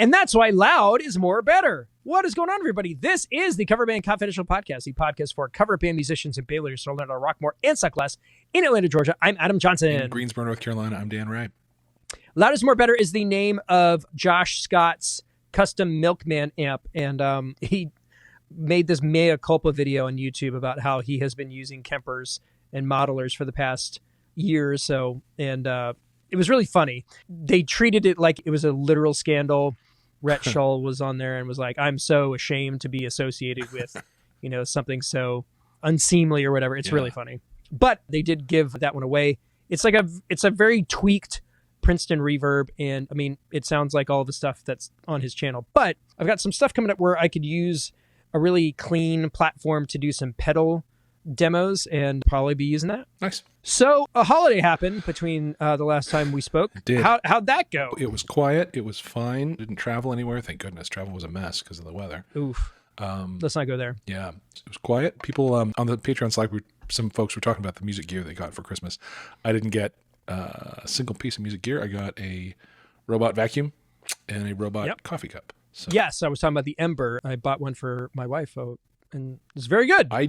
And that's why loud is more better. What is going on, everybody? This is the Coverbandconfidential podcast, the podcast for cover band musicians and bandleaders to learn how to rock more and suck less in Atlanta, Georgia. I'm Adam Johnson. In Greensboro, North Carolina, I'm Dan Ray. Loud is more better is the name of Josh Scott's custom Milkman amp, and he made this mea culpa video on YouTube about how he has been using Kempers and modelers for the past year or so, and it was really funny. They treated it like it was a literal scandal. Rhett Shull was on there and was like, I'm so ashamed to be associated with, something so unseemly or whatever. It's really funny. But they did give that one away. It's a very tweaked Princeton reverb, and I mean, it sounds like all the stuff that's on his channel. But I've got some stuff coming up where I could use a really clean platform to do some pedal demos and probably be using that. Nice. So a holiday happened between the last time we spoke. It did. How'd that go? It was quiet. It was fine. Didn't travel anywhere. Thank goodness. Travel was a mess because of the weather. Oof. Let's not go there. Yeah. It was quiet. People on the Patreon Slack, some folks were talking about the music gear they got for Christmas. I didn't get a single piece of music gear. I got a robot vacuum and a robot coffee cup. So. Yes, I was talking about the Ember. I bought one for my wife, and it's very good. I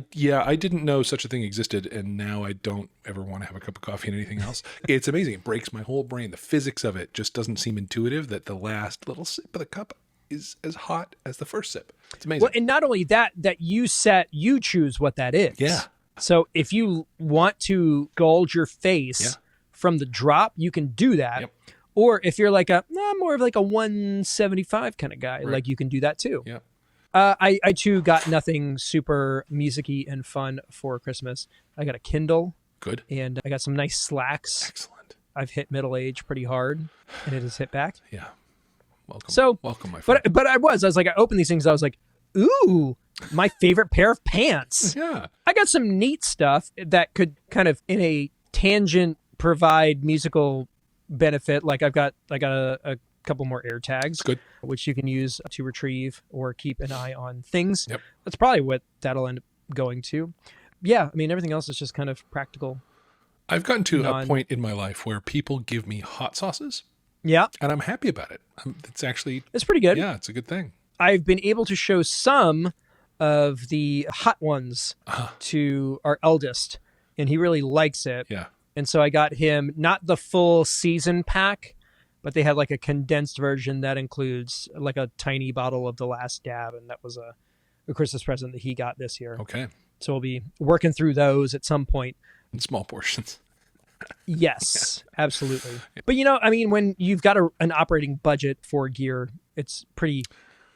didn't know such a thing existed, and now I don't ever want to have a cup of coffee and anything else. It's amazing. It breaks my whole brain. The physics of it just doesn't seem intuitive, that the last little sip of the cup is as hot as the first sip. It's amazing. Well, and not only that you choose what that is. Yeah. So if you want to scald your face from the drop, you can do that. Yep. Or if you're like more of like a 175 kind of guy, like you can do that too. Yeah. I too got nothing super music-y and fun for Christmas. I got a Kindle. Good. And I got some nice slacks. Excellent. I've hit middle age pretty hard, and it has hit back. Yeah. Welcome. So, welcome, my friend. But I was like, I opened these things. I was like, ooh, my favorite pair of pants. Yeah. I got some neat stuff that could kind of, in a tangent, provide musical benefit. Like I've got a couple more air tags, good, which you can use to retrieve or keep an eye on things. Yep. That's probably what that'll end up going to. Yeah, I mean, everything else is just kind of practical. I've gotten to a point in my life where people give me hot sauces. Yeah. And I'm happy about it. It's pretty good. Yeah, it's a good thing. I've been able to show some of the hot ones to our eldest, and he really likes it. Yeah. And so I got him not the full season pack, but they had like a condensed version that includes like a tiny bottle of The Last Dab, and that was a Christmas present that he got this year. Okay. So we'll be working through those at some point. In small portions. Yes, absolutely. But I mean, when you've got an operating budget for gear, it's pretty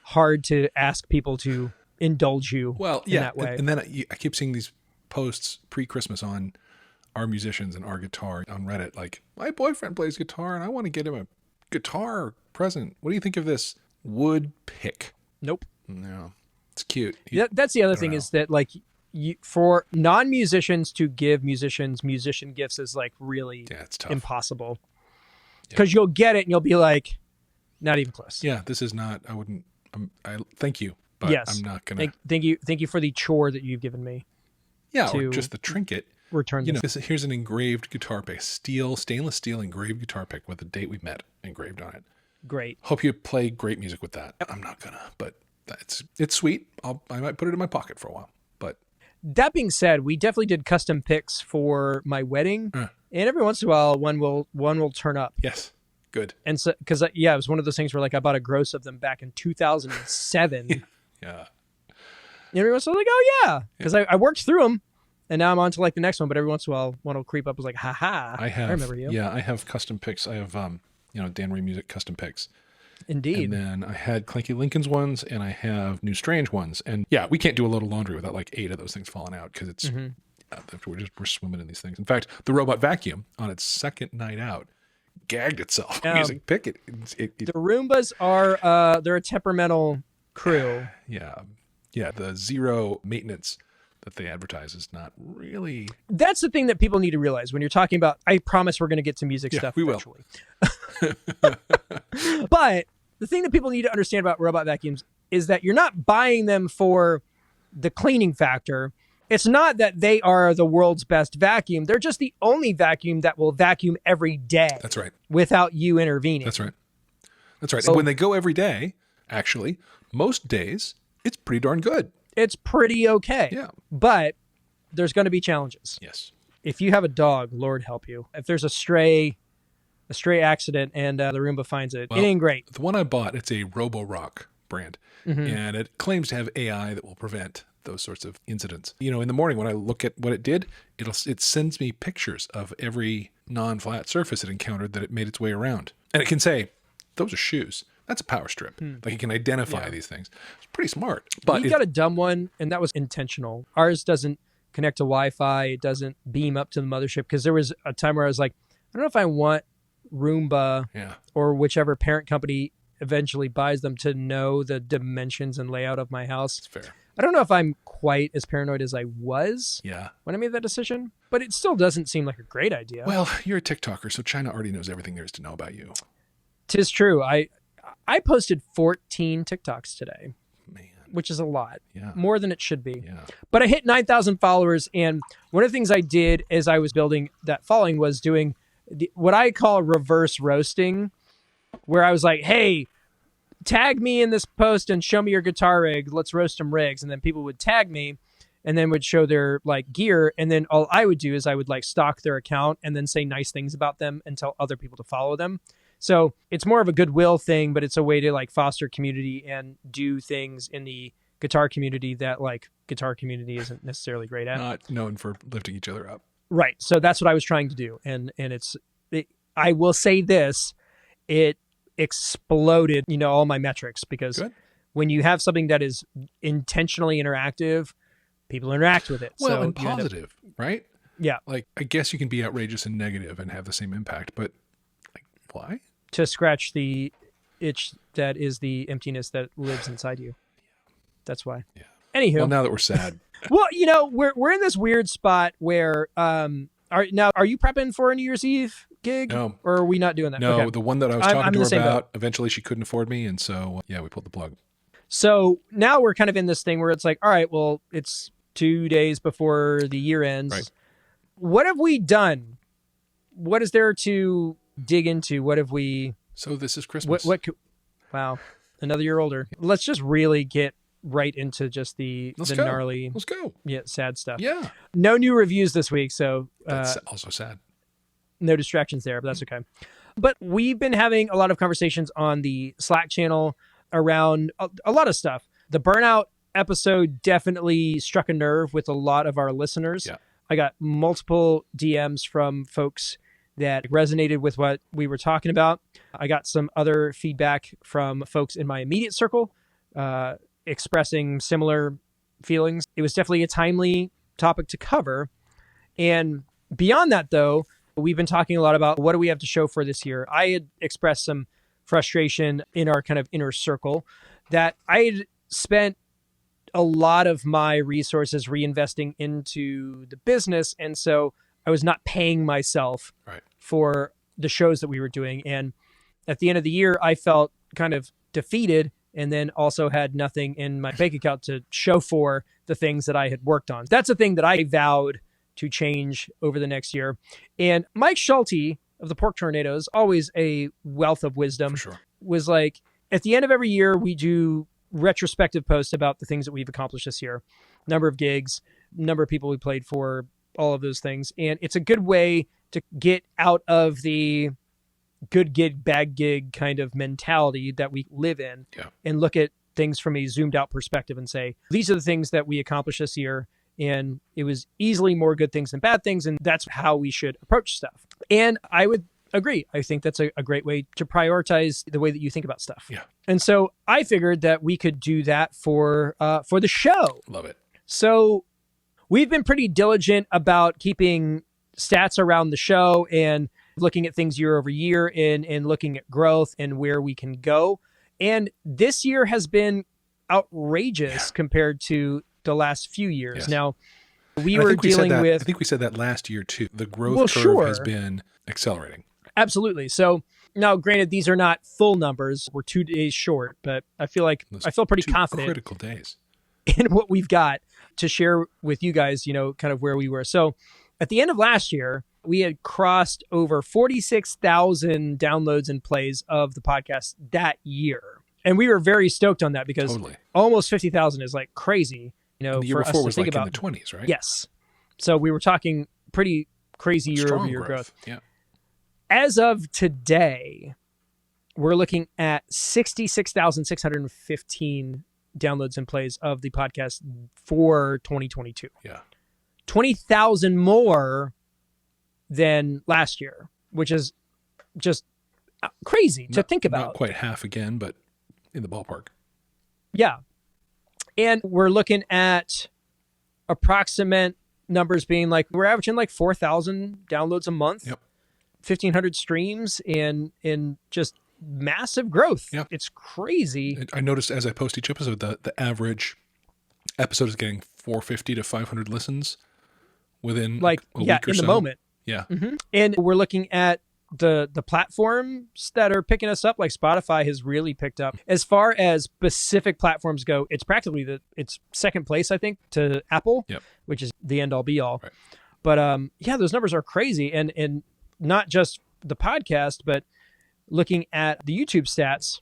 hard to ask people to indulge you in that way. And then I keep seeing these posts pre-Christmas on our musicians and our guitar on Reddit, like, my boyfriend plays guitar and I want to get him a guitar present. What do you think of this wood pick? Nope. No, it's cute. That's the other thing is that like for non-musicians to give musicians musician gifts is like really it's tough. Impossible, because you'll get it and you'll be like, not even close. Yeah, this is not. I thank you, but I'm not gonna. Thank you for the chore that you've given me. Yeah, or just the trinket. Return this. Here's an engraved guitar pick, stainless steel engraved guitar pick with the date we met engraved on it. Great. Hope you play great music with that. I'm not gonna, but it's sweet. I might put it in my pocket for a while. But that being said, we definitely did custom picks for my wedding, and every once in a while, one will turn up. Yes, good. And so, because it was one of those things where like I bought a gross of them back in 2007. Yeah. And every once in a while, like, oh yeah, because I worked through them. And now I'm on to like the next one, but every once in a while, one will creep up. Is like, haha, I remember you. Yeah, I have custom picks. I have, Dan Ray Music custom picks. Indeed. And then I had Clanky Lincoln's ones, and I have New Strange ones. And yeah, we can't do a load of laundry without like 8 of those things falling out because it's we're swimming in these things. In fact, the robot vacuum on its second night out gagged itself using pick it. The Roombas are they're a temperamental crew. Yeah. The zero maintenance that they advertise is not really. That's the thing that people need to realize when you're talking about. I promise we're going to get to music stuff. We eventually. But the thing that people need to understand about robot vacuums is that you're not buying them for the cleaning factor. It's not that they are the world's best vacuum. They're just the only vacuum that will vacuum every day. That's right. Without you intervening. That's right. That's right. So And when they go every day, actually, most days, it's pretty darn good. it's pretty okay. Yeah. But there's going to be challenges. Yes. If you have a dog, Lord help you. If there's a stray accident and the Roomba finds it, it ain't great. The one I bought, it's a Roborock brand, and it claims to have AI that will prevent those sorts of incidents. You know, in the morning when I look at what it did, it sends me pictures of every non-flat surface it encountered that it made its way around. And it can say, those are shoes. That's a power strip. Like it can identify these things. It's pretty smart. But We've got a dumb one, and that was intentional. Ours doesn't connect to Wi-Fi. It doesn't beam up to the mothership, because there was a time where I was like, I don't know if I want Roomba or whichever parent company eventually buys them to know the dimensions and layout of my house. It's fair. I don't know if I'm quite as paranoid as I was when I made that decision, but it still doesn't seem like a great idea. Well, you're a TikToker, so China already knows everything there is to know about you. 'Tis true. I posted 14 TikToks today. Man. Which is a lot. Yeah. More than it should be. Yeah. But I hit 9,000 followers, and one of the things I did as I was building that following was doing what I call reverse roasting, where I was like, hey, tag me in this post and show me your guitar rig. Let's roast some rigs. And then people would tag me and then would show their like gear. And then all I would do is I would like stalk their account and then say nice things about them and tell other people to follow them. So it's more of a goodwill thing, but it's a way to like foster community and do things in the guitar community that like guitar community isn't necessarily great at. Not known for lifting each other up. Right. So that's what I was trying to do. And I will say this, it exploded, all my metrics, because when you have something that is intentionally interactive, people interact with it. Well, so and positive, right? Yeah. Like, I guess you can be outrageous and negative and have the same impact, but like, why? To scratch the itch that is the emptiness that lives inside you. That's why. Yeah. Anywho. Well, now that we're sad. Well, we're in this weird spot where are you prepping for a New Year's Eve gig? No. Or are we not doing that? No, Okay. the one that I was talking to her about, boat. eventually she couldn't afford me, and so we pulled the plug. So now we're kind of in this thing where it's like, all right, well, it's 2 days before the year ends. Right. What have we done? What is there to dig into? What have we? So this is Christmas. Wow, another year older. Let's just really get right into just the gnarly. Let's go. Yeah, sad stuff. Yeah. No new reviews this week, so That's also sad. no distractions there, but that's okay. But we've been having a lot of conversations on the Slack channel around a lot of stuff. The burnout episode definitely struck a nerve with a lot of our listeners. Yeah. I got multiple DMs from folks that resonated with what we were talking about. I got some other feedback from folks in my immediate circle expressing similar feelings. It was definitely a timely topic to cover. And beyond that, though, we've been talking a lot about what do we have to show for this year. I had expressed some frustration in our kind of inner circle that I had spent a lot of my resources reinvesting into the business. And so I was not paying myself for the shows that we were doing. And at the end of the year, I felt kind of defeated and then also had nothing in my bank account to show for the things that I had worked on. That's a thing that I vowed to change over the next year. And Mike Schulte of the Pork Tornadoes, always a wealth of wisdom, For sure. was like, at the end of every year, we do retrospective posts about the things that we've accomplished this year, number of gigs, number of people we played for, all of those things. And it's a good way to get out of the good gig, bad gig kind of mentality that we live in and look at things from a zoomed out perspective and say, these are the things that we accomplished this year. And it was easily more good things than bad things. And that's how we should approach stuff. And I would agree. I think that's a great way to prioritize the way that you think about stuff. Yeah. And so I figured that we could do that for the show. Love it. So we've been pretty diligent about keeping stats around the show and looking at things year over year and looking at growth and where we can go. And this year has been outrageous compared to the last few years. Yes. Now, we were dealing with... I think we said that last year too. The growth curve has been accelerating. Absolutely. So now, granted, these are not full numbers. We're 2 days short, but I feel pretty confident critical days in what we've got to share with you guys, kind of where we were. So at the end of last year, we had crossed over 46,000 downloads and plays of the podcast that year. And we were very stoked on that because almost 50,000 is like crazy, And the year before was like in the 20s, right? Yes. So we were talking pretty crazy year-over-year growth. Yeah. As of today, we're looking at 66,615 downloads and plays of the podcast for 2022. Yeah. 20,000 more than last year, which is just crazy to think about. Not quite half again, but in the ballpark. Yeah. And we're looking at approximate numbers being like, we're averaging like 4,000 downloads a month, 1,500 streams, and just massive growth. Yep. It's crazy. I noticed as I post each episode, the average episode is getting 450 to 500 listens within a week or in so. the moment. Yeah. Mm-hmm. And we're looking at the platforms that are picking us up, like Spotify has really picked up. As far as specific platforms go, it's practically it's second place, I think, to Apple, which is the end all be all. Right. But those numbers are crazy. And not just the podcast, but looking at the YouTube stats,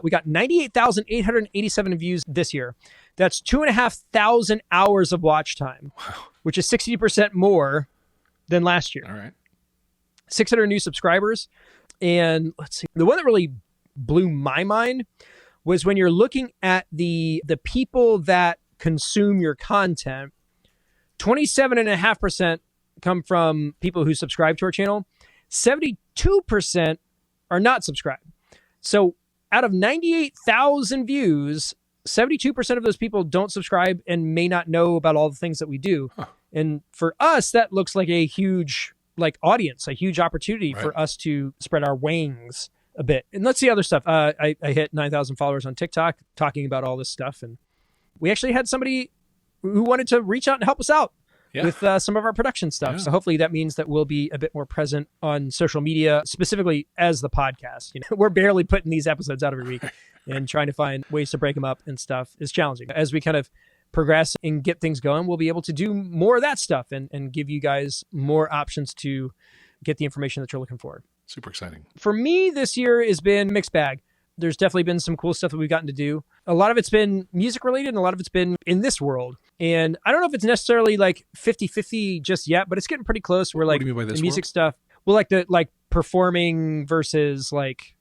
we got 98,887 views this year. That's 2,500 hours of watch time, which is 60% more than last year. All right. 600 new subscribers. And let's see, the one that really blew my mind was when you're looking at the people that consume your content, 27.5% come from people who subscribe to our channel. 72% are not subscribed. So out of 98,000 views, 72% of those people don't subscribe and may not know about all the things that we do. Huh. And for us, that looks like a huge audience, a huge opportunity for us to spread our wings a bit. And let's see other stuff. I hit 9,000 followers on TikTok talking about all this stuff. And we actually had somebody who wanted to reach out and help us out with some of our production stuff. Yeah. So hopefully that means that we'll be a bit more present on social media, specifically as the podcast. We're barely putting these episodes out every week, and trying to find ways to break them up and stuff is challenging. As we kind of progress and get things going, we'll be able to do more of that stuff and give you guys more options to get the information that you're looking for. Super exciting. For me, this year has been mixed bag. There's definitely been some cool stuff that we've gotten to do. A lot of it's been music related and a lot of it's been in this world. And I don't know if it's necessarily like 50-50 just yet, but it's getting pretty close. We're like, what do you mean by this the music world? stuff. Well, like the performing versus like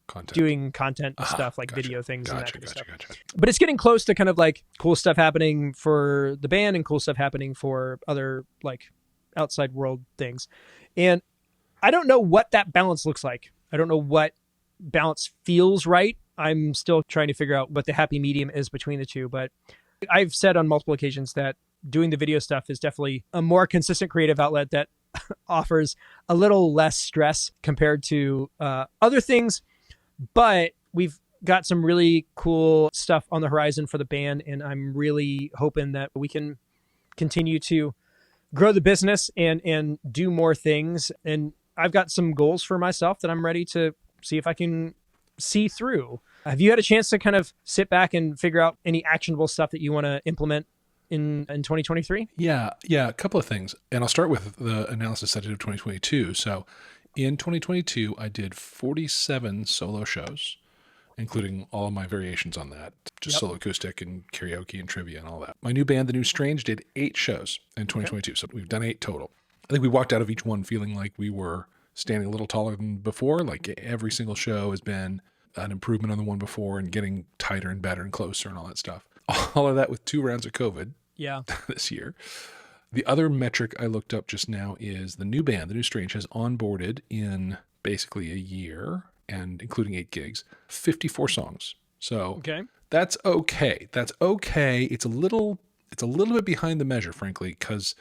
Content. doing content and stuff, like Gotcha. video things and that kind of Gotcha. stuff. But it's getting close to kind of like cool stuff happening for the band and cool stuff happening for other like outside world things. And I don't know what that balance looks like. I don't know what balance feels right. I'm still trying to figure out what the happy medium is between the two. But I've said on multiple occasions that doing the video stuff is definitely a more consistent creative outlet that offers a little less stress compared to other things. But we've got some really cool stuff on the horizon for the band, and I'm really hoping that we can continue to grow the business and do more things. And I've got some goals for myself that I'm ready to see if I can see through. Have you had a chance to kind of sit back and figure out any actionable stuff that you want to implement in 2023? Yeah, a couple of things. And I'll start with the analysis I did of 2022. So in 2022, I did 47 solo shows, including all of my variations on that, just solo acoustic and karaoke and trivia and all that. My new band, The New Strange, did 8 shows in 2022. So we've done 8 total. I think we walked out of each one feeling like we were standing a little taller than before. Like every single show has been an improvement on the one before and getting tighter and better and closer and all that stuff. All of that with 2 rounds of COVID this year. The other metric I looked up just now is the new band, The New Strange, has onboarded in basically a year, and including 8 gigs, 54 songs. So that's okay. That's okay. It's a little bit behind the measure, frankly, because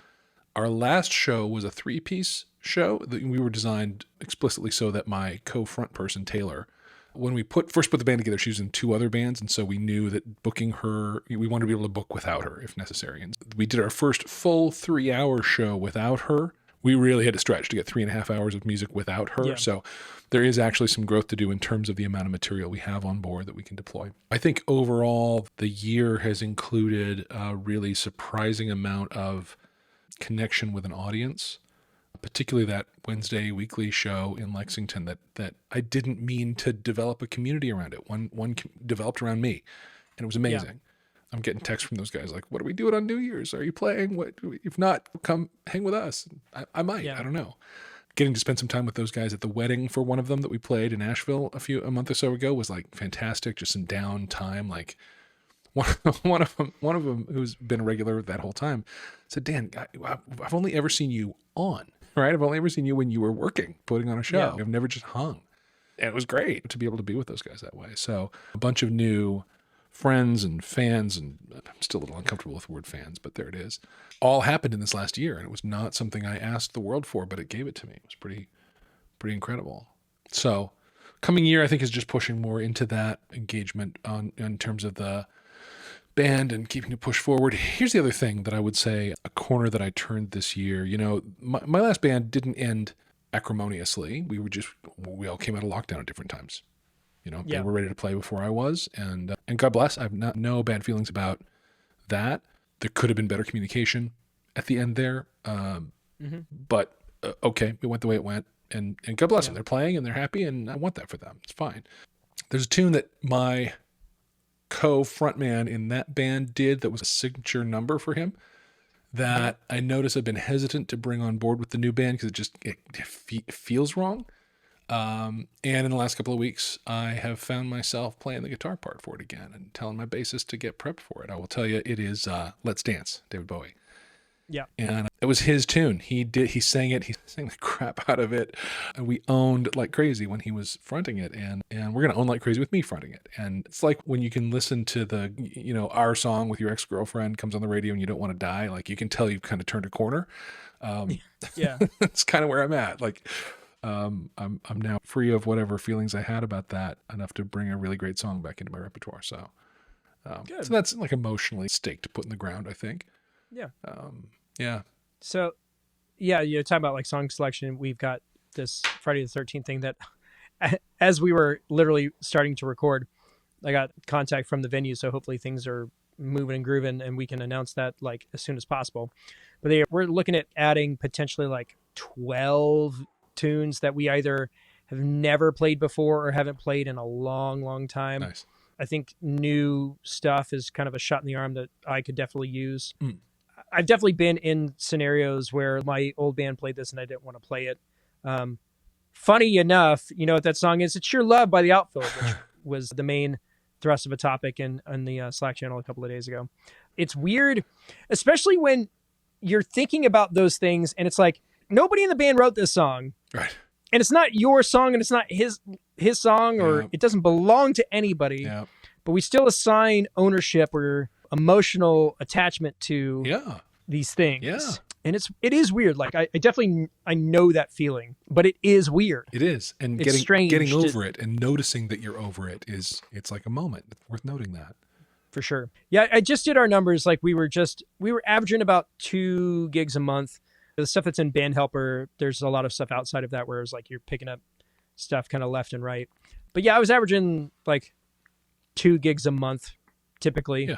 our last show was a 3-piece show that we were designed explicitly so that my co-front person, Taylor, when we first put the band together, she was in 2 other bands. And so we knew that booking her, we wanted to be able to book without her if necessary. And we did our first full 3-hour show without her. We really had to stretch to get 3.5 hours of music without her. Yeah. So there is actually some growth to do in terms of the amount of material we have on board that we can deploy. I think overall, the year has included a really surprising amount of connection with an audience, particularly that Wednesday weekly show in Lexington, that I didn't mean to develop a community around it. One developed around me, and it was amazing. Yeah. I'm getting texts from those guys like, what are we doing on New Year's? Are you playing? What if not, come hang with us. I might, I don't know. Getting to spend some time with those guys at the wedding for one of them that we played in Asheville a month or so ago was like fantastic. Just some downtime. Like one of them who's been a regular that whole time said, Dan, I've only ever seen you on, right? I've only ever seen you when you were working, putting on a show. I've never just hung. And it was great to be able to be with those guys that way. So a bunch of new friends and fans, and I'm still a little uncomfortable with the word fans, but there it is. All happened in this last year, and it was not something I asked the world for, but it gave it to me. It was pretty incredible. So coming year, I think, is just pushing more into that engagement in terms of the band and keeping it pushed forward. Here's the other thing that I would say, a corner that I turned this year. You know, my last band didn't end acrimoniously. We all came out of lockdown at different times. You know, they were ready to play before I was, and God bless. I have no bad feelings about that. There could have been better communication at the end there, but okay, it went the way it went, and God bless them. They're playing and they're happy, and I want that for them. It's fine. There's a tune that my co-frontman in that band did that was a signature number for him that I notice I've been hesitant to bring on board with the new band because it feels wrong. And in the last couple of weeks, I have found myself playing the guitar part for it again and telling my bassist to get prepped for it. I will tell you, it is Let's Dance, David Bowie. Yeah. And it was his tune. He sang it. He sang the crap out of it. And we owned like crazy when he was fronting it. And we're going to own like crazy with me fronting it. And it's like when you can listen to the, our song with your ex-girlfriend comes on the radio and you don't want to die. Like you can tell you've kind of turned a corner. That's kind of where I'm at. Like, I'm now free of whatever feelings I had about that, enough to bring a really great song back into my repertoire. So that's like emotionally stake to put in the ground, I think. Yeah. So, you're talking about like song selection. We've got this Friday the 13th thing that, as we were literally starting to record, I got contact from the venue. So hopefully things are moving and grooving, and we can announce that like as soon as possible. But we're looking at adding potentially like 12 tunes that we either have never played before or haven't played in a long, long time. Nice. I think new stuff is kind of a shot in the arm that I could definitely use. I've definitely been in scenarios where my old band played this and I didn't want to play it. Funny enough, you know what that song is? It's Your Love by The Outfield, which was the main thrust of a topic in the Slack channel a couple of days ago. It's weird, especially when you're thinking about those things and it's like, nobody in the band wrote this song. Right. And it's not your song and it's not his song, or it doesn't belong to anybody. Yeah. But we still assign ownership or emotional attachment to these things. Yeah. And it is weird. Like I definitely know that feeling, but it is weird. It is. And it's getting over it and noticing that you're over it it's like a moment. It's worth noting that. For sure. Yeah, I just did our numbers. Like we were averaging about 2 gigs a month. The stuff that's in Band Helper, there's a lot of stuff outside of that where it's like you're picking up stuff kind of left and right. But I was averaging like 2 gigs a month typically. Yeah.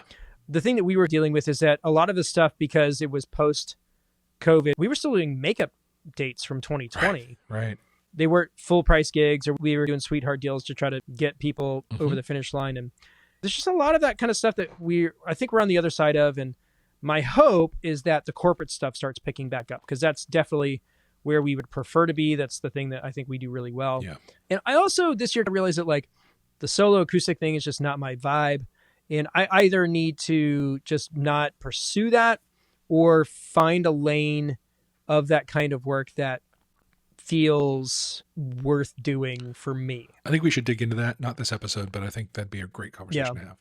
The thing that we were dealing with is that a lot of the stuff, because it was post-COVID, we were still doing makeup dates from 2020. Right. They weren't full price gigs, or we were doing sweetheart deals to try to get people over the finish line. And there's just a lot of that kind of stuff that I think we're on the other side of. And my hope is that the corporate stuff starts picking back up, because that's definitely where we would prefer to be. That's the thing that I think we do really well. Yeah. And I also this year realized that like the solo acoustic thing is just not my vibe. And I either need to just not pursue that or find a lane of that kind of work that feels worth doing for me. I think we should dig into that. Not this episode, but I think that'd be a great conversation to have.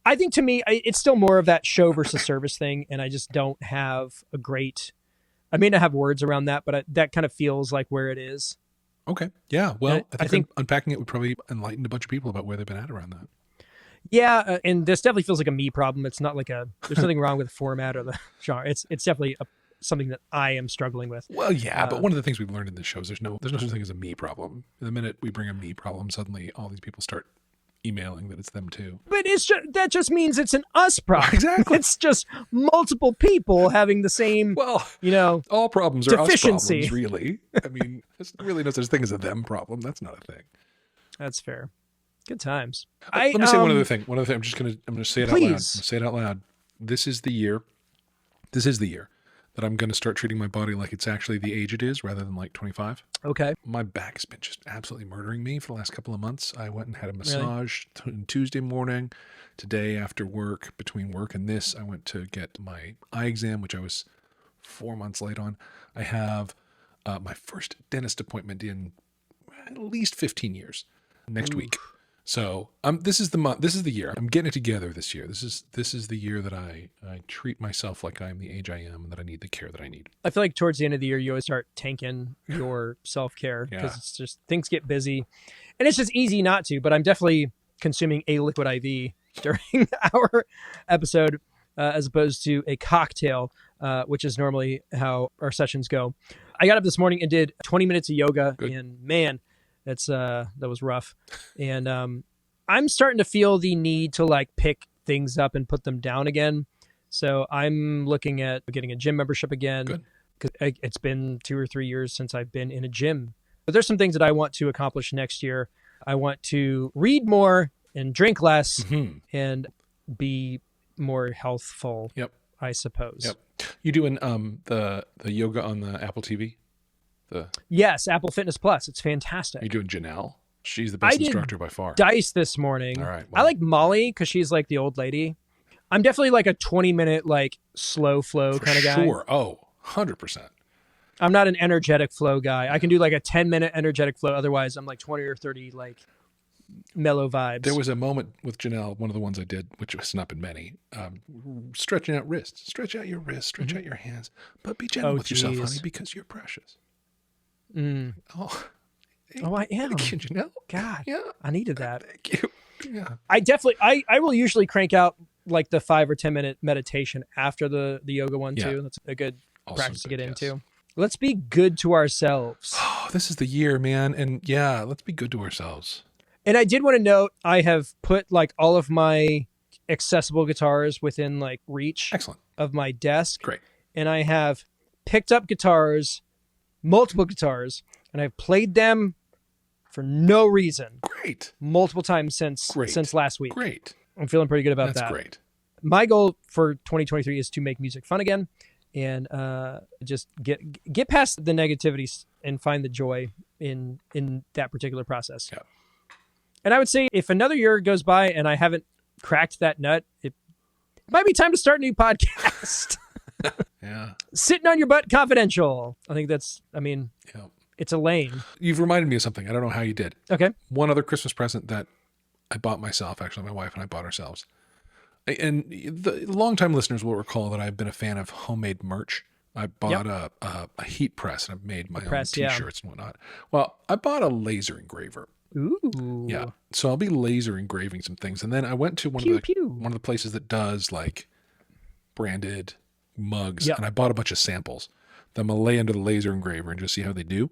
I think to me, it's still more of that show versus service thing. And I just don't have I may not have words around that, but that kind of feels like where it is. Okay. Yeah. Well, I think unpacking it would probably enlighten a bunch of people about where they've been at around that. Yeah. And this definitely feels like a me problem. It's not like there's nothing wrong with the format or the genre. It's definitely something that I am struggling with. Well, yeah, but one of the things we've learned in this show is there's no such thing as a me problem. The minute we bring a me problem, suddenly all these people start emailing that it's them too. But that just means it's an us problem. Exactly. It's just multiple people having the same, all problems are deficiency. us problems, really. I mean, there's really no such thing as a them problem. That's not a thing. That's fair. Good times. Let me say one other thing. I'm just going to say it out loud. Please. Say it out loud. This is the year that I'm going to start treating my body like it's actually the age it is rather than like 25. Okay. My back's been just absolutely murdering me for the last couple of months. I went and had a massage Tuesday morning. Today after work, between work and this, I went to get my eye exam, which I was 4 months late on. I have my first dentist appointment in at least 15 years next week. So this is the month. This is the year. I'm getting it together this year. This is the year that I treat myself like I'm the age I am and that I need the care that I need. I feel like towards the end of the year, you always start tanking your self-care because it's just things get busy, and it's just easy not to. But I'm definitely consuming a liquid IV during our episode as opposed to a cocktail, which is normally how our sessions go. I got up this morning and did 20 minutes of yoga, and man, that was rough. And I'm starting to feel the need to like pick things up and put them down again. So I'm looking at getting a gym membership again because it's been 2 or 3 years since I've been in a gym. But there's some things that I want to accomplish next year. I want to read more and drink less and be more healthful, I suppose. Yep. You doing the yoga on the Apple TV? Yes, Apple Fitness Plus. It's fantastic. Are you doing Janelle? She's the best instructor by far. Dice this morning. All right. I like Molly because she's like the old lady. I'm definitely like a 20-minute like slow flow kind of guy. Sure. Oh, 100%. I'm not an energetic flow guy. I can do like a 10-minute energetic flow. Otherwise, I'm like 20 or 30 like mellow vibes. There was a moment with Janelle, one of the ones I did, which has not been many, stretching out wrists. Stretch out your wrists, stretch out your hands, but be gentle with yourself, honey, because you're precious. Oh, I am. Thank you, Janelle. God, yeah, I needed that. Thank you. Yeah, I will usually crank out like the 5 or 10 minute meditation after the yoga one too. That's a good practice to get into. Let's be good to ourselves. Oh, this is the year, man, and let's be good to ourselves. And I did want to note, I have put like all of my accessible guitars within like reach of my desk. Great. And I have picked up guitars, multiple guitars, and I've played them for no reason. Great. Multiple times since last week. Great. I'm feeling pretty good about that. That's great. My goal for 2023 is to make music fun again and just get past the negativities and find the joy in that particular process. Yeah. And I would say if another year goes by and I haven't cracked that nut, it might be time to start a new podcast. Yeah. Sitting on Your Butt Confidential. I think it's a lane. You've reminded me of something. I don't know how you did. Okay. One other Christmas present that I bought myself, actually, my wife and I bought ourselves. And the longtime listeners will recall that I've been a fan of homemade merch. I bought a heat press and I've made my own t-shirts and whatnot. Well, I bought a laser engraver. Ooh. Yeah. So I'll be laser engraving some things. And then I went to one of the places that does like branded mugs and I bought a bunch of samples that I'm going to lay under the laser engraver and just see how they do.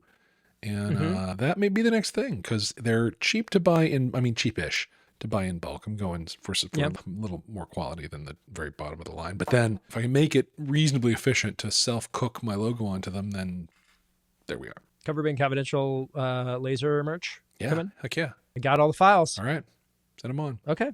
And that may be the next thing because they're cheap to buy cheapish to buy in bulk. I'm going for a little more quality than the very bottom of the line. But then if I can make it reasonably efficient to self-cook my logo onto them, then there we are. Coverbandconfidential laser merch. Yeah, coming. Heck yeah. I got all the files. All right. Send them on. Okay,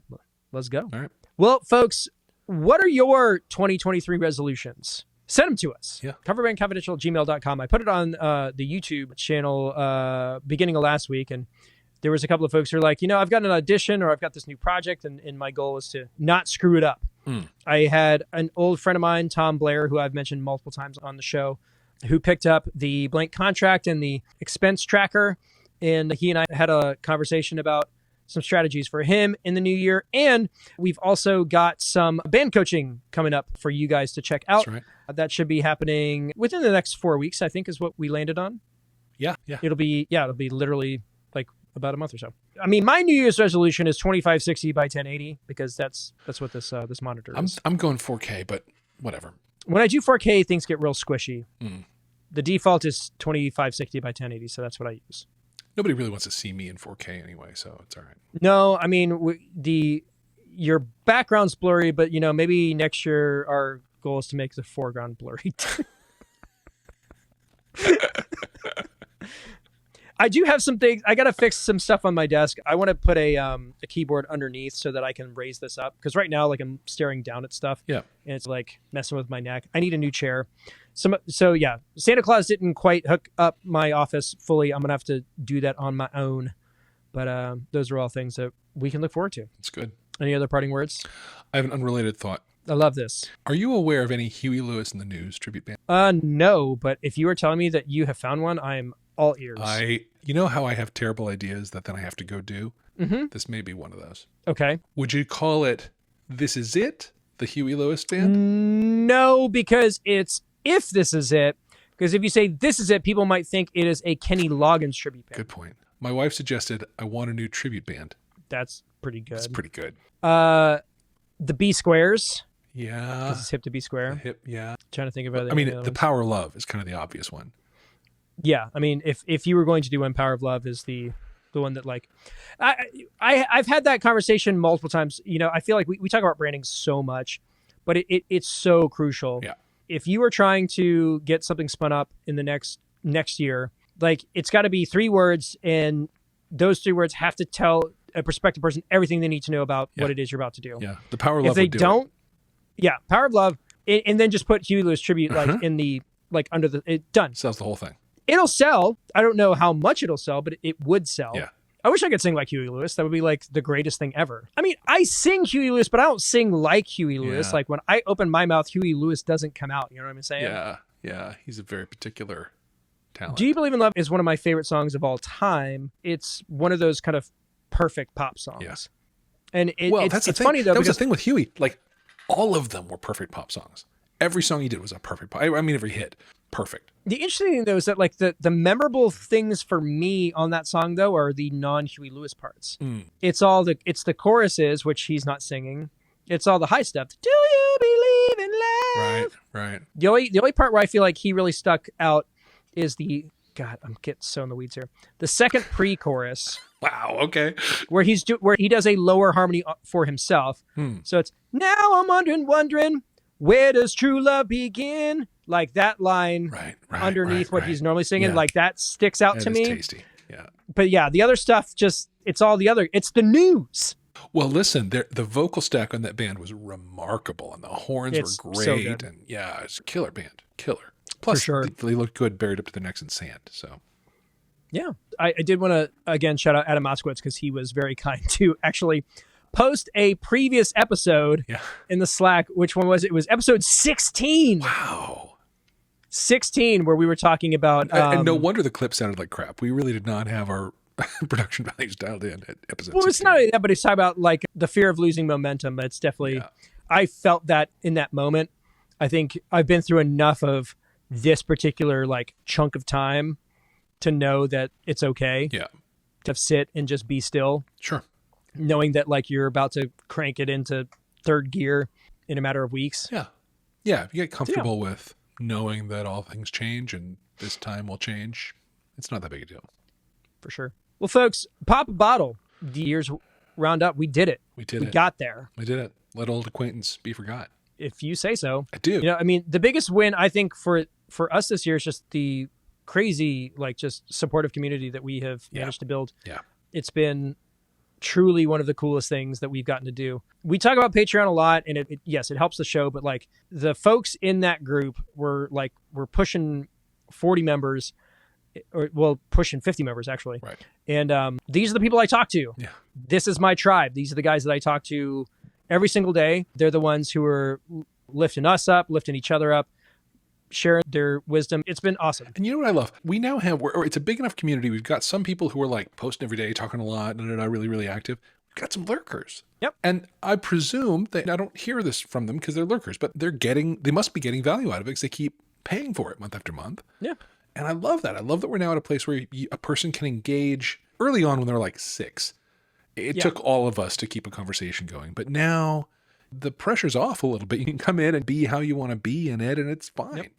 let's go. All right. Well, folks, what are your 2023 resolutions? Send them to us. Yeah. Coverbandconfidential@gmail.com. I put it on the YouTube channel beginning of last week, and there was a couple of folks who are like, I've got an audition or I've got this new project, and my goal is to not screw it up. I had an old friend of mine, Tom Blair, who I've mentioned multiple times on the show, who picked up the blank contract and the expense tracker. And he and I had a conversation about some strategies for him in the new year. And we've also got some band coaching coming up for you guys to check out. That's right. That should be happening within the next 4 weeks, I think is what we landed on. Yeah. It'll be literally like about a month or so. I mean, my New Year's resolution is 2560 by 1080 because that's what this monitor is. I'm going 4K, but whatever. When I do 4K, things get real squishy. The default is 2560 by 1080, so that's what I use. Nobody really wants to see me in 4K anyway, so it's all right. No, I mean, your background's blurry, but, maybe next year our goal is to make the foreground blurry. I do have some things. I got to fix some stuff on my desk. I want to put a keyboard underneath so that I can raise this up. Because right now, like, I'm staring down at stuff. Yeah. And it's like messing with my neck. I need a new chair. So yeah, Santa Claus didn't quite hook up my office fully. I'm going to have to do that on my own. But those are all things that we can look forward to. It's good. Any other parting words? I have an unrelated thought. I love this. Are you aware of any Huey Lewis in the News tribute band? No, but if you were telling me that you have found one, I'm all ears. You know how I have terrible ideas that then I have to go do? Mm-hmm. This may be one of those. Okay. Would you call it This Is It, the Huey Lewis band? No, because it's If This Is It. Because if you say This Is It, people might think it is a Kenny Loggins tribute band. Good point. My wife suggested I want a new tribute band. That's pretty good. It's pretty good. The B Squares. Yeah. Because it's hip to be square. Hip, yeah. Trying to think about it. I mean, The Power of Love is kind of the obvious one. Yeah, I mean, if you were going to do one, Power of Love is the one that, like, I've had that conversation multiple times. I feel like we talk about branding so much, but it's so crucial. Yeah. If you are trying to get something spun up in the next year, like, it's got to be 3 words, and those 3 words have to tell a prospective person everything they need to know about what it is you're about to do. Yeah, The Power of Love. If they don't, yeah, Power of Love, and then just put Huey Lewis tribute like in the under the done. Sells the whole thing. It'll sell. I don't know how much it'll sell, but it would sell. Yeah. I wish I could sing like Huey Lewis. That would be like the greatest thing ever. I mean, I sing Huey Lewis, but I don't sing like Huey Lewis. Yeah. Like, when I open my mouth, Huey Lewis doesn't come out. You know what I'm saying? Yeah. He's a very particular talent. Do You Believe in Love is one of my favorite songs of all time. It's one of those kind of perfect pop songs. Yeah. And that's it's funny, though. That was the thing with Huey. Like, all of them were perfect pop songs. Every song he did was a perfect pop. I mean, every hit. Perfect. The interesting thing, though, is that, like, the memorable things for me on that song, though, are the non-Huey Lewis parts. It's the choruses, which he's not singing. It's all the high stuff. Do you believe in love? Right. The only part where I feel like he really stuck out is God, I'm getting so in the weeds here. The second pre-chorus. Wow. Okay. Where he does a lower harmony for himself. So it's, now I'm wondering, where does true love begin? Like, that line underneath what he's normally singing, like, that sticks out to me. Tasty. Yeah. But yeah, the other stuff it's the news. Well, listen, the vocal stack on that band was remarkable, and the horns were great. So good. And yeah, it's a killer band. Killer. Plus, for sure. They looked good buried up to their necks in sand. So, yeah. I did want to, again, shout out Adam Moskowitz, because he was very kind to actually post a previous episode in the Slack. Which one was it? It was episode 16. Wow. 16, where we were talking about... and no wonder the clip sounded like crap. We really did not have our production values dialed in at episode 16. Well, it's not only that, but it's talking about, like, the fear of losing momentum. It's definitely... Yeah. I felt that in that moment. I think I've been through enough of this particular, like, chunk of time to know that it's okay to sit and just be still. Sure. Knowing that, like, you're about to crank it into 3rd gear in a matter of weeks. Yeah. Yeah, if you get comfortable with knowing that all things change and this time will change, it's not that big a deal. For sure. Well, folks, pop a bottle. The years round up. We did it. We got there. We did it. Let old acquaintance be forgot. If you say so. I do. I mean, the biggest win, I think, for us this year is just the crazy, like, just supportive community that we have managed to build. Yeah. It's been truly one of the coolest things that we've gotten to do. We talk about Patreon a lot, and it helps the show, but, like, the folks in that group we're pushing 40 members, or pushing 50 members actually. Right. And these are the people I talk to. Yeah. This is my tribe. These are the guys that I talk to every single day. They're the ones who are lifting us up, lifting each other up, sharing their wisdom. It's been awesome. And you know what I love? We now have, it's a big enough community. We've got some people who are, like, posting every day, talking a lot, and are really, really active. We've got some lurkers. Yep. And I presume that, I don't hear this from them because they're lurkers, but they must be getting value out of it because they keep paying for it month after month. Yeah. And I love that. I love that we're now at a place where a person can engage early on when they're like 6. It took all of us to keep a conversation going, but now the pressure's off a little bit. You can come in and be how you want to be in it, and it's fine.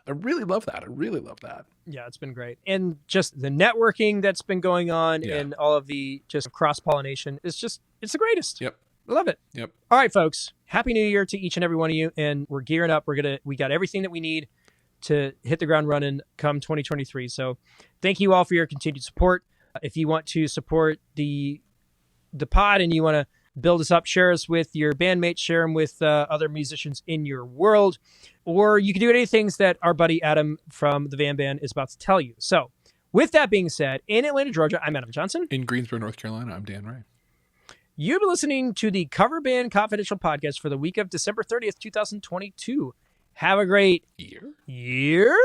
I really love that. I really love that. Yeah, it's been great. And just the networking that's been going on and all of the just cross-pollination it's the greatest. Yep. I love it. Yep. All right, folks. Happy New Year to each and every one of you. And we're gearing up. We got everything that we need to hit the ground running come 2023. So thank you all for your continued support. If you want to support the pod and you want to build us up, share us with your bandmates, share them with other musicians in your world, or you can do any of the things that our buddy Adam from the Van Band is about to tell you. So with that being said, in Atlanta, Georgia, I'm Adam Johnson. In Greensboro, North Carolina, I'm Dan Ray. You've been listening to the Coverbandconfidential podcast for the week of December 30th, 2022. Have a great year.